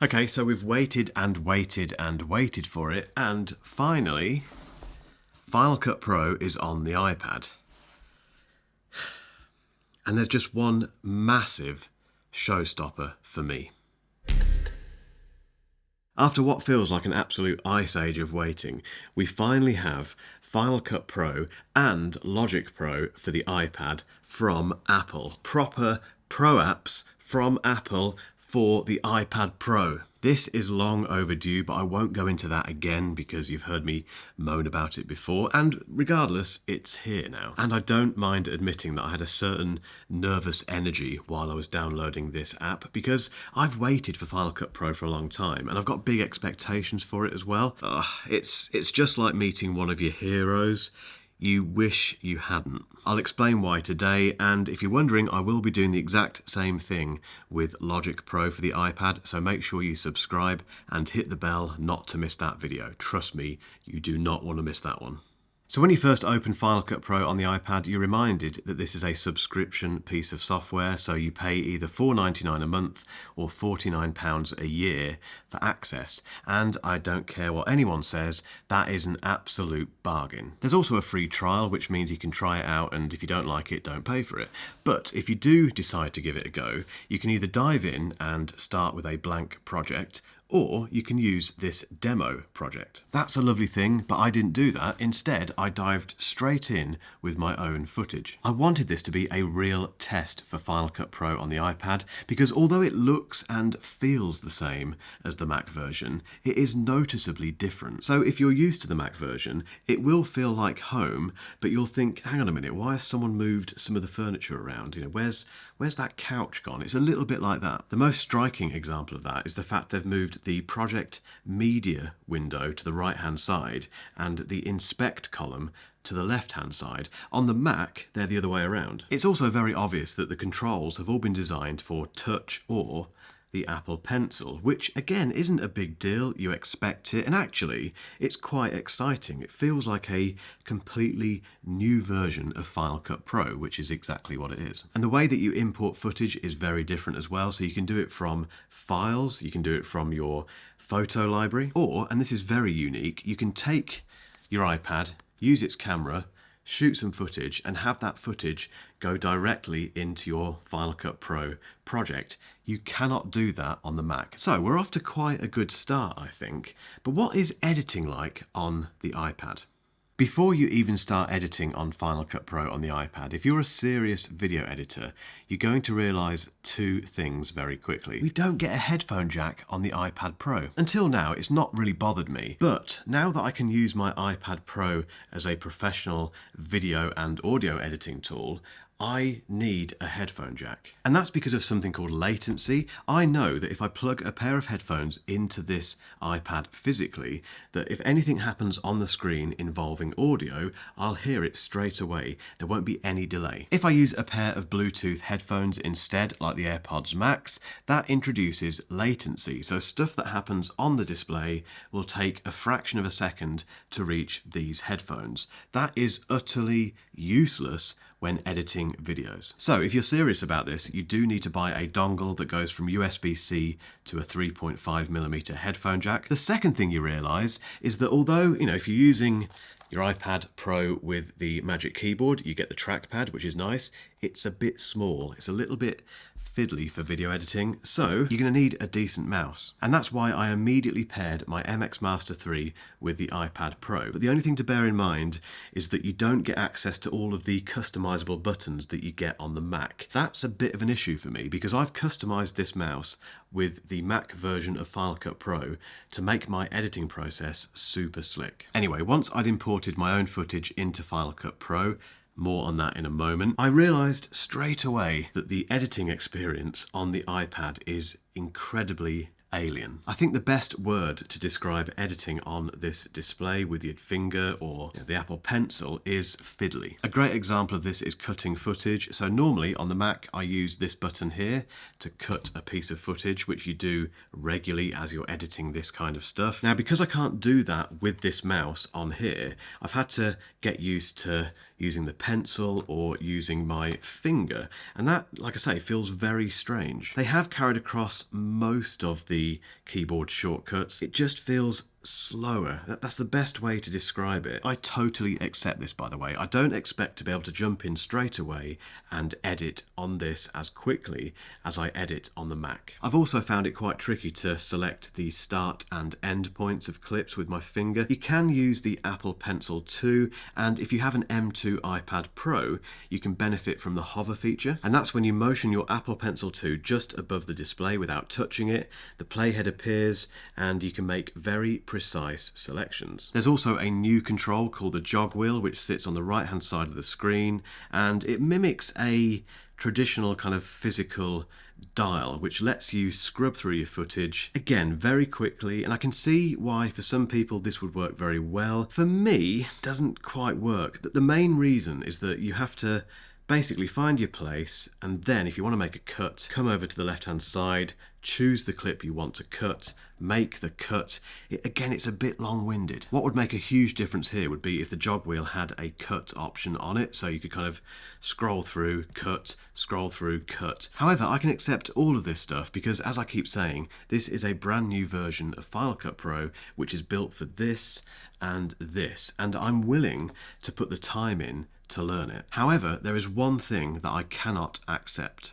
Okay, so we've waited and waited and waited for it, and finally, Final Cut Pro is on the iPad. And there's just one massive showstopper for me. After what feels like an absolute ice age of waiting, we finally have Final Cut Pro and Logic Pro for the iPad from Apple. Proper Pro apps from Apple for the iPad Pro. This is long overdue, but I won't go into that again because you've heard me moan about it before, and regardless, it's here now. And I don't mind admitting that I had a certain nervous energy while I was downloading this app because I've waited for Final Cut Pro for a long time and I've got big expectations for it as well. It's just like meeting one of your heroes you wish you hadn't. I'll explain why today, and if you're wondering, I will be doing the exact same thing with Logic Pro for the iPad, so make sure you subscribe and hit the bell not to miss that video. Trust me, you do not want to miss that one. So when you first open Final Cut Pro on the iPad, you're reminded that this is a subscription piece of software, so you pay either $4.99 a month or £49 a year for access. And I don't care what anyone says, that is an absolute bargain. There's also a free trial, which means you can try it out, and if you don't like it, don't pay for it. But if you do decide to give it a go, you can either dive in and start with a blank project, or you can use this demo project. That's a lovely thing, but I didn't do that. Instead, I dived straight in with my own footage. I wanted this to be a real test for Final Cut Pro on the iPad, because although it looks and feels the same as the Mac version, it is noticeably different. So if you're used to the Mac version, it will feel like home, but you'll think, hang on a minute, why has someone moved some of the furniture around? You know, where's that couch gone? It's a little bit like that. The most striking example of that is the fact they've moved the project media window to the right hand side and the inspect column to the left hand side. On the Mac, they're the other way around. It's also very obvious that the controls have all been designed for touch or the Apple Pencil, which again isn't a big deal, you expect it, and actually it's quite exciting. It feels like a completely new version of Final Cut Pro, which is exactly what it is. And the way that you import footage is very different as well, so you can do it from files, you can do it from your photo library, or, and this is very unique, you can take your iPad, use its camera, shoot some footage and have that footage go directly into your Final Cut Pro project. You cannot do that on the Mac. So we're off to quite a good start, I think. But what is editing like on the iPad? Before you even start editing on Final Cut Pro on the iPad, if you're a serious video editor, you're going to realise two things very quickly. We don't get a headphone jack on the iPad Pro. Until now, it's not really bothered me, but now that I can use my iPad Pro as a professional video and audio editing tool, I need a headphone jack. And that's because of something called latency. I know that if I plug a pair of headphones into this iPad physically, that if anything happens on the screen involving audio, I'll hear it straight away. There won't be any delay. If I use a pair of Bluetooth headphones instead, like the AirPods Max, that introduces latency. So stuff that happens on the display will take a fraction of a second to reach these headphones. That is utterly useless when editing videos. So if you're serious about this, you do need to buy a dongle that goes from USB-C to a 3.5mm headphone jack. The second thing you realise is that although, if you're using your iPad Pro with the Magic Keyboard, you get the trackpad, which is nice, it's a bit small. It's a little bit fiddly for video editing, so you're going to need a decent mouse. And that's why I immediately paired my MX Master 3 with the iPad Pro. But the only thing to bear in mind is that you don't get access to all of the customizable buttons that you get on the Mac. That's a bit of an issue for me because I've customized this mouse with the Mac version of Final Cut Pro to make my editing process super slick. Anyway, once I'd imported my own footage into Final Cut Pro, more on that in a moment, I realised straight away that the editing experience on the iPad is incredibly alien. I think the best word to describe editing on this display with your finger or the Apple Pencil is fiddly. A great example of this is cutting footage. So normally on the Mac I use this button here to cut a piece of footage, which you do regularly as you're editing this kind of stuff. Now because I can't do that with this mouse on here, I've had to get used to using the pencil or using my finger. And that, like I say, feels very strange. They have carried across most of the keyboard shortcuts. It just feels slower. That's the best way to describe it. I totally accept this, by the way. I don't expect to be able to jump in straight away and edit on this as quickly as I edit on the Mac. I've also found it quite tricky to select the start and end points of clips with my finger. You can use the Apple Pencil too, and if you have an M2 iPad Pro, you can benefit from the hover feature, and that's when you motion your Apple Pencil 2 just above the display without touching it, the playhead appears, and you can make very precise selections. There's also a new control called the jog wheel, which sits on the right hand side of the screen, and it mimics a traditional kind of physical dial, which lets you scrub through your footage again very quickly. And I can see why for some people this would work very well. For me, it doesn't quite work. The main reason is that you have to basically find your place, and then if you want to make a cut, come over to the left hand side, choose the clip you want to cut, make the cut. Again, it's a bit long-winded. What would make a huge difference here would be if the jog wheel had a cut option on it, so you could kind of scroll through, cut, scroll through, cut. However, I can accept all of this stuff because, as I keep saying, this is a brand new version of Final Cut Pro which is built for this, and I'm willing to put the time in to learn it. However, there is one thing that I cannot accept.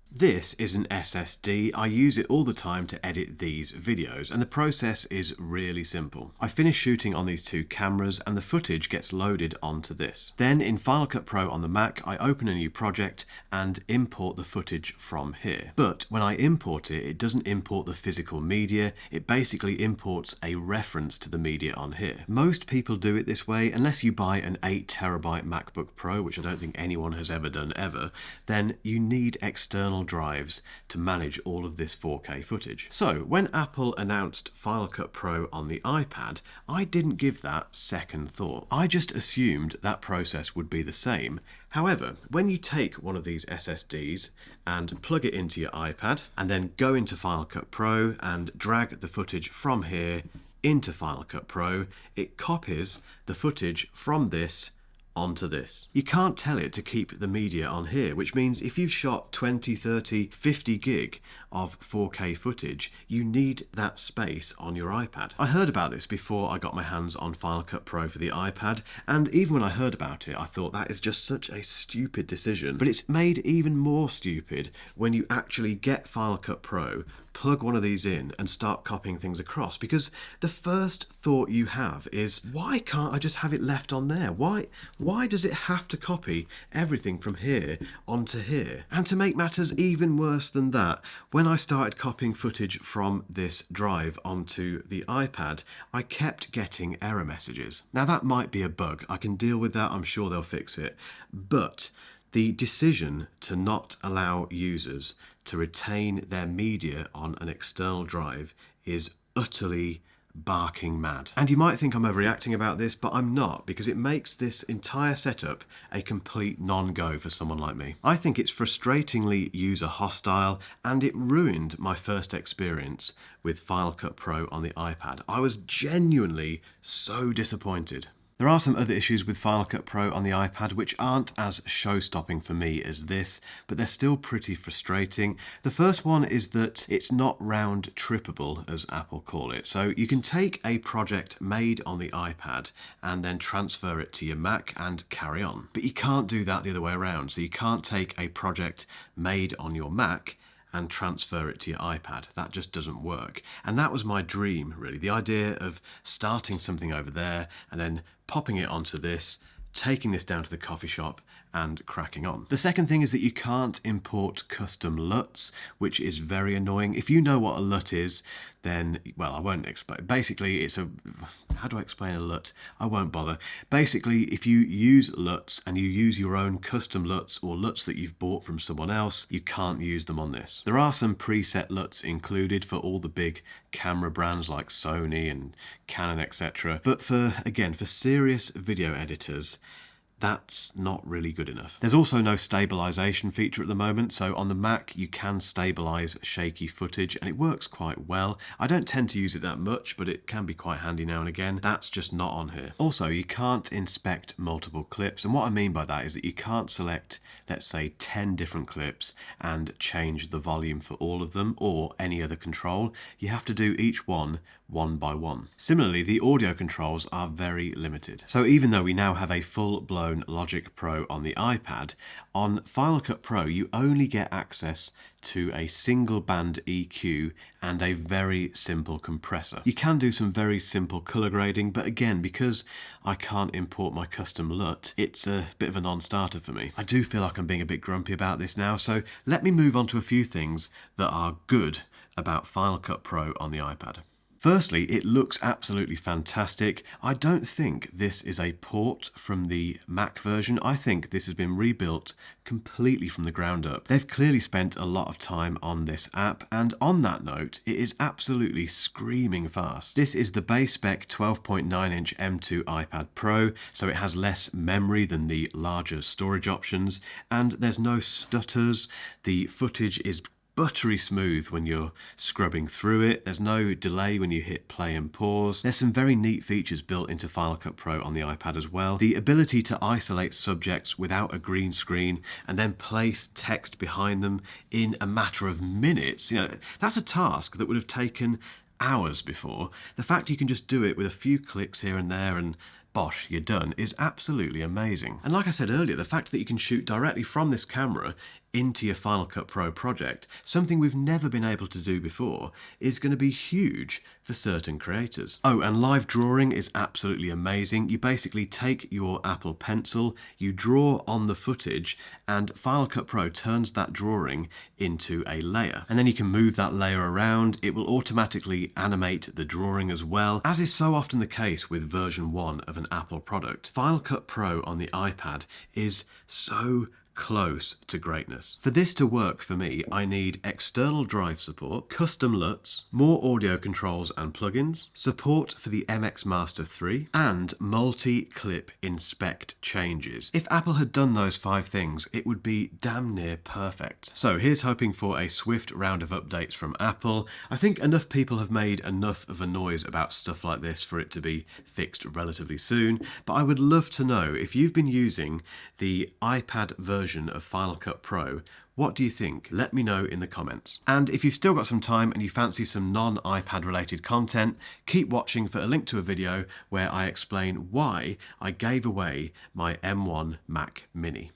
This is an SSD. I use it all the time to edit these videos, and the process is really simple. I finish shooting on these two cameras and the footage gets loaded onto this. Then in Final Cut Pro on the Mac, I open a new project and import the footage from here. But when I import it, it doesn't import the physical media, it basically imports a reference to the media on here. Most people do it this way, unless you buy an 8TB MacBook Pro, which I don't think anyone has ever done ever, then you need external drives to manage all of this 4K footage. So when Apple announced Final Cut Pro on the iPad, I didn't give that second thought. I just assumed that process would be the same. However, when you take one of these SSDs and plug it into your iPad and then go into Final Cut Pro and drag the footage from here into Final Cut Pro, it copies the footage from this onto this. You can't tell it to keep the media on here, which means if you've shot 20, 30, 50 gig of 4K footage, you need that space on your iPad. I heard about this before I got my hands on Final Cut Pro for the iPad, and even when I heard about it, I thought that is just such a stupid decision. But it's made even more stupid when you actually get Final Cut Pro, plug one of these in and start copying things across, because the first thought you have is, why can't I just have it left on there? Why does it have to copy everything from here onto here? And to make matters even worse than that, when I started copying footage from this drive onto the iPad, I kept getting error messages. Now that might be a bug, I can deal with that, I'm sure they'll fix it, but the decision to not allow users to retain their media on an external drive is utterly barking mad. And you might think I'm overreacting about this, but I'm not, because it makes this entire setup a complete non-go for someone like me. I think it's frustratingly user hostile, and it ruined my first experience with Final Cut Pro on the iPad. I was genuinely so disappointed. There are some other issues with Final Cut Pro on the iPad which aren't as show-stopping for me as this, but they're still pretty frustrating. The first one is that it's not round-trippable, as Apple call it. So you can take a project made on the iPad and then transfer it to your Mac and carry on. But you can't do that the other way around. So you can't take a project made on your Mac and transfer it to your iPad. That just doesn't work. And that was my dream, really. The idea of starting something over there and then popping it onto this, taking this down to the coffee shop and cracking on. The second thing is that you can't import custom LUTs, which is very annoying. If you know what a LUT is, then, well, I won't explain. Basically, it's a, how do I explain a LUT? I won't bother. Basically, if you use LUTs and you use your own custom LUTs or LUTs that you've bought from someone else, you can't use them on this. There are some preset LUTs included for all the big camera brands like Sony and Canon, etc. But for, again, for serious video editors, that's not really good enough. There's also no stabilization feature at the moment, so on the Mac you can stabilize shaky footage and it works quite well. I don't tend to use it that much, but it can be quite handy now and again. That's just not on here. Also, you can't inspect multiple clips, and what I mean by that is that you can't select, let's say, 10 different clips and change the volume for all of them or any other control. You have to do each one by one. Similarly, the audio controls are very limited. So even though we now have a full-blown Logic Pro on the iPad, on Final Cut Pro you only get access to a single band EQ and a very simple compressor. You can do some very simple color grading, but again, because I can't import my custom LUT, it's a bit of a non-starter for me. I do feel like I'm being a bit grumpy about this now, so let me move on to a few things that are good about Final Cut Pro on the iPad. Firstly, it looks absolutely fantastic. I don't think this is a port from the Mac version. I think this has been rebuilt completely from the ground up. They've clearly spent a lot of time on this app, and on that note, it is absolutely screaming fast. This is the base spec 12.9-inch M2 iPad Pro, so it has less memory than the larger storage options, and there's no stutters. The footage is buttery smooth when you're scrubbing through it. There's no delay when you hit play and pause. There's some very neat features built into Final Cut Pro on the iPad as well. The ability to isolate subjects without a green screen and then place text behind them in a matter of minutes. You know, that's a task that would have taken hours before. The fact you can just do it with a few clicks here and there and bosh, you're done, is absolutely amazing. And like I said earlier, the fact that you can shoot directly from this camera into your Final Cut Pro project, something we've never been able to do before, is going to be huge for certain creators. Oh, and live drawing is absolutely amazing. You basically take your Apple Pencil, you draw on the footage, and Final Cut Pro turns that drawing into a layer. And then you can move that layer around. It will automatically animate the drawing as well. As is so often the case with version 1 of an Apple product, Final Cut Pro on the iPad is so close to greatness. For this to work for me, I need external drive support, custom LUTs, more audio controls and plugins, support for the MX Master 3, and multi-clip inspect changes. If Apple had done those 5 things, it would be damn near perfect. So here's hoping for a swift round of updates from Apple. I think enough people have made enough of a noise about stuff like this for it to be fixed relatively soon, but I would love to know if you've been using the iPad version of Final Cut Pro. What do you think? Let me know in the comments. And if you've still got some time and you fancy some non-iPad related content, keep watching for a link to a video where I explain why I gave away my M1 Mac Mini.